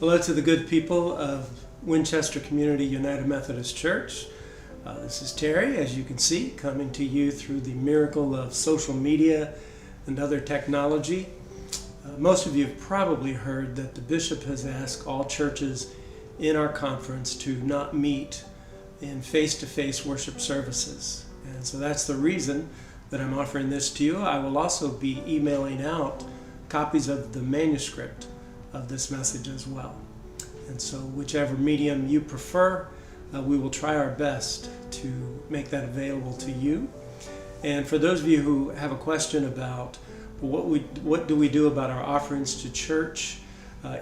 Hello to the good people of Winchester Community United Methodist Church. This is Terry, as you can see, coming to you through the miracle of social media and other technology. Most of you have probably heard that the bishop has asked all churches in our conference to not meet in face-to-face worship services. And so that's the reason that I'm offering this to you. I will also be emailing out copies of the manuscript of this message as well. And so whichever medium you prefer, we will try our best to make that available to you. And for those of you who have a question about what do we do about our offerings to church,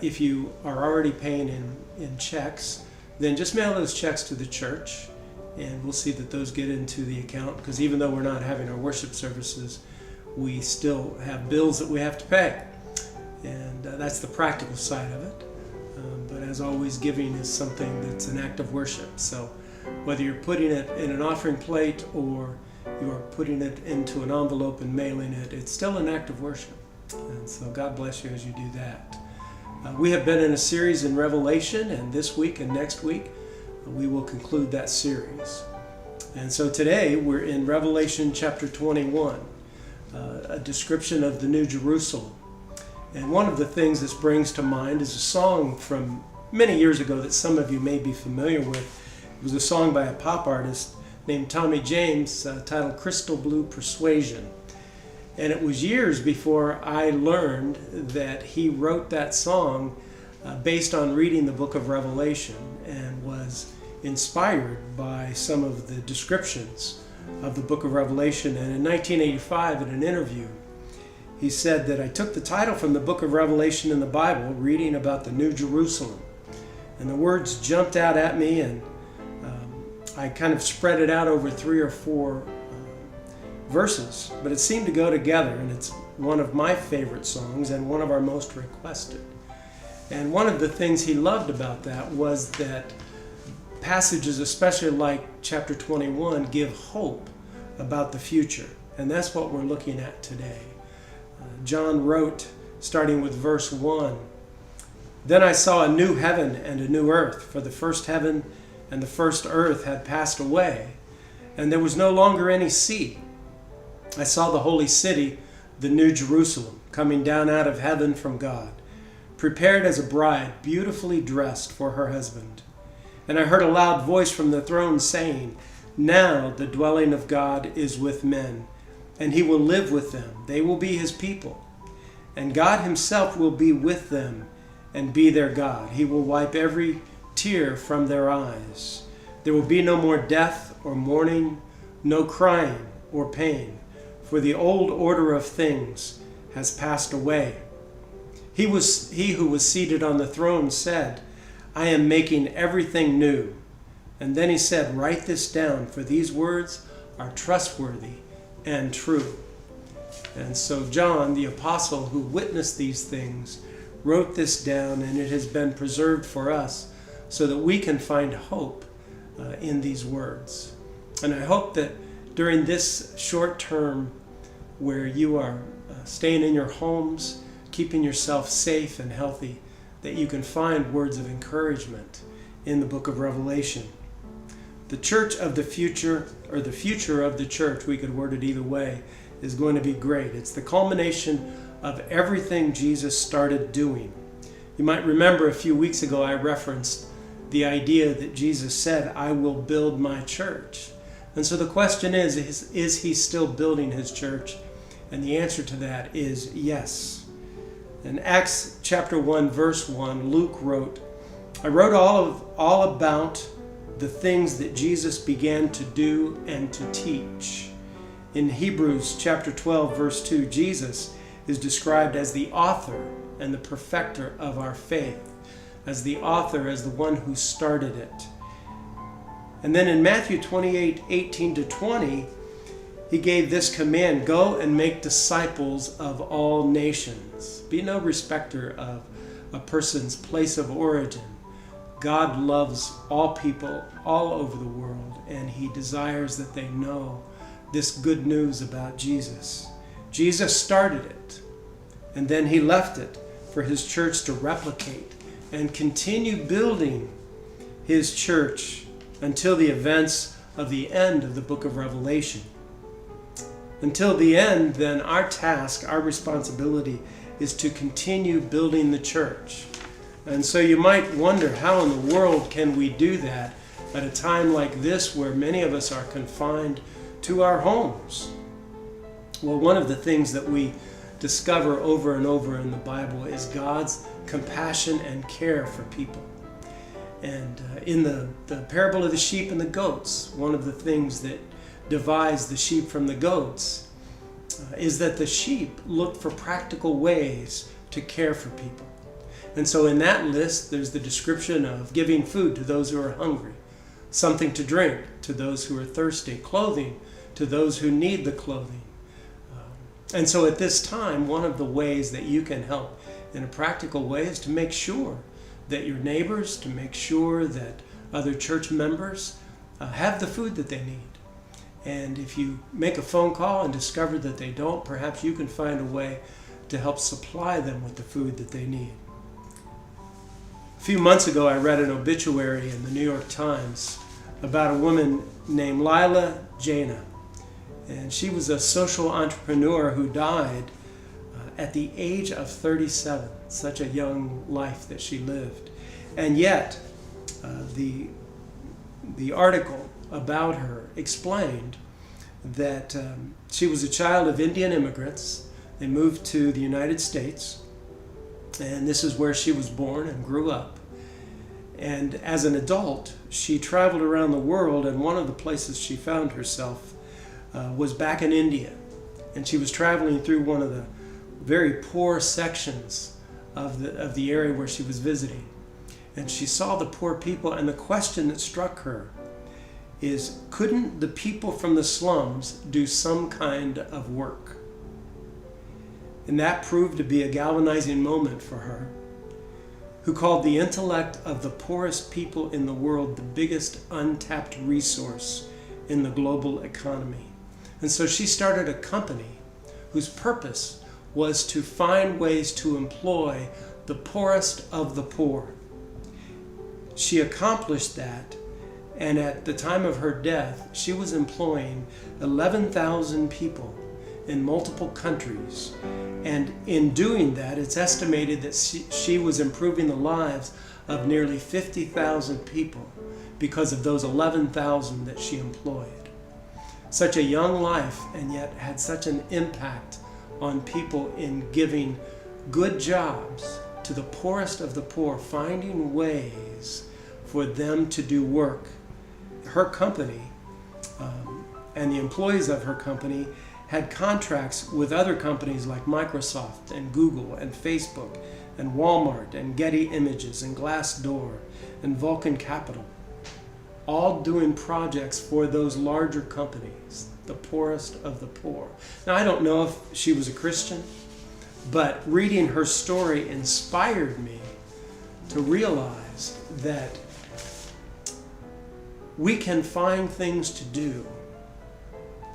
if you are already paying in checks, then just mail those checks to the church and we'll see that those get into the account, because even though we're not having our worship services, we still have bills that we have to pay. And that's the practical side of it. But as always, giving is something that's an act of worship. So whether you're putting it in an offering plate or you are putting it into an envelope and mailing it, it's still an act of worship. And so God bless you as you do that. We have been in a series in Revelation, and this week and next week we will conclude that series. And so today we're in Revelation chapter 21, a description of the New Jerusalem. And one of the things this brings to mind is a song from many years ago that some of you may be familiar with. It was a song by a pop artist named Tommy James titled Crystal Blue Persuasion. And it was years before I learned that he wrote that song based on reading the book of Revelation and was inspired by some of the descriptions of the book of Revelation. And in 1985, in an interview, he said that I took the title from the book of Revelation in the Bible, reading about the New Jerusalem. And the words jumped out at me, and I kind of spread it out over 3 or 4 verses. But it seemed to go together, and it's one of my favorite songs and one of our most requested. And one of the things he loved about that was that passages, especially like chapter 21, give hope about the future. And that's what we're looking at today. John wrote, starting with verse 1, "Then I saw a new heaven and a new earth, for the first heaven and the first earth had passed away, and there was no longer any sea. I saw the holy city, the New Jerusalem, coming down out of heaven from God, prepared as a bride, beautifully dressed for her husband. And I heard a loud voice from the throne saying, 'Now the dwelling of God is with men, and he will live with them. They will be his people. And God himself will be with them and be their God. He will wipe every tear from their eyes. There will be no more death or mourning, no crying or pain, for the old order of things has passed away.' He who was seated on the throne said, 'I am making everything new.' And then he said, 'Write this down, for these words are trustworthy and true.'" And so John, the apostle who witnessed these things, wrote this down, and it has been preserved for us so that we can find hope in these words. And I hope that during this short term where you are staying in your homes, keeping yourself safe and healthy, that you can find words of encouragement in the book of Revelation. The church of the future, or the future of the church, we could word it either way, is going to be great. It's the culmination of everything Jesus started doing. You might remember a few weeks ago I referenced the idea that Jesus said, "I will build my church." And so the question is he still building his church? And the answer to that is yes. In Acts chapter 1, verse 1, Luke wrote, "I wrote all about the things that Jesus began to do and to teach." In Hebrews chapter 12, verse 2, Jesus is described as the author and the perfecter of our faith, as the author, as the one who started it. And then in Matthew 28, 18 to 20, he gave this command, "Go and make disciples of all nations." Be no respecter of a person's place of origin. God loves all people all over the world, and he desires that they know this good news about Jesus. Jesus started it, and then he left it for his church to replicate and continue building his church until the events of the end of the book of Revelation. Until the end, then, our task, our responsibility is to continue building the church. And so you might wonder, how in the world can we do that at a time like this where many of us are confined to our homes? Well, one of the things that we discover over and over in the Bible is God's compassion and care for people. And in the parable of the sheep and the goats, one of the things that divides the sheep from the goats is that the sheep look for practical ways to care for people. And so in that list, there's the description of giving food to those who are hungry, something to drink to those who are thirsty, clothing to those who need the clothing. And so at this time, one of the ways that you can help in a practical way is to make sure that your neighbors, to make sure that other church members have the food that they need. And if you make a phone call and discover that they don't, perhaps you can find a way to help supply them with the food that they need. A few months ago, I read an obituary in the New York Times about a woman named Lila Jana. And she was a social entrepreneur who died at the age of 37. Such a young life that she lived. And yet, the article about her explained that she was a child of Indian immigrants. They moved to the United States, and this is where she was born and grew up. And as an adult, she traveled around the world, and one of the places she found herself was back in India. And she was traveling through one of the very poor sections of the area where she was visiting. And she saw the poor people, and the question that struck her is, couldn't the people from the slums do some kind of work? And that proved to be a galvanizing moment for her, who called the intellect of the poorest people in the world the biggest untapped resource in the global economy. And so she started a company whose purpose was to find ways to employ the poorest of the poor. She accomplished that, and at the time of her death, she was employing 11,000 people in multiple countries. And in doing that, it's estimated that she was improving the lives of nearly 50,000 people because of those 11,000 that she employed. Such a young life, and yet had such an impact on people in giving good jobs to the poorest of the poor, finding ways for them to do work. Her company and the employees of her company had contracts with other companies like Microsoft and Google and Facebook and Walmart and Getty Images and Glassdoor and Vulcan Capital, all doing projects for those larger companies, the poorest of the poor. Now, I don't know if she was a Christian, but reading her story inspired me to realize that we can find things to do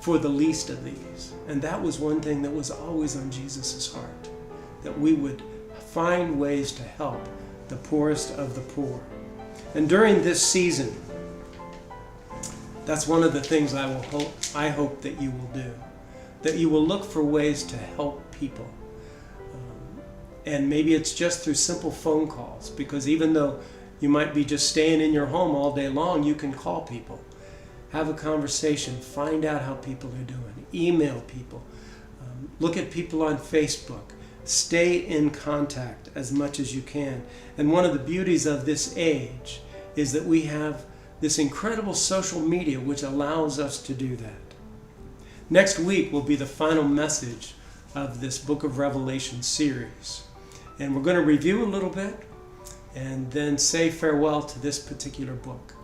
for the least of these. And that was one thing that was always on Jesus' heart, that we would find ways to help the poorest of the poor. And during this season, that's one of the things I hope that you will do, that you will look for ways to help people. And maybe it's just through simple phone calls, because even though you might be just staying in your home all day long, you can call people, have a conversation, find out how people are doing, email people, look at people on Facebook, stay in contact as much as you can. And one of the beauties of this age is that we have this incredible social media which allows us to do that. Next week will be the final message of this Book of Revelation series. And we're going to review a little bit and then say farewell to this particular book.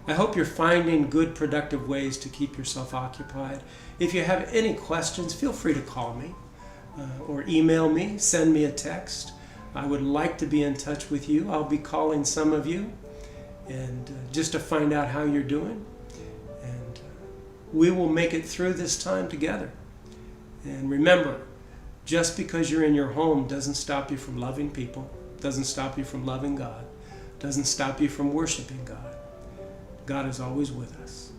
I hope you're finding good, productive ways to keep yourself occupied. If you have any questions, feel free to call me or email me, send me a text. I would like to be in touch with you. I'll be calling some of you and just to find out how you're doing. And we will make it through this time together. And remember, just because you're in your home doesn't stop you from loving people. doesn't stop you from loving God, doesn't stop you from worshiping God. God is always with us.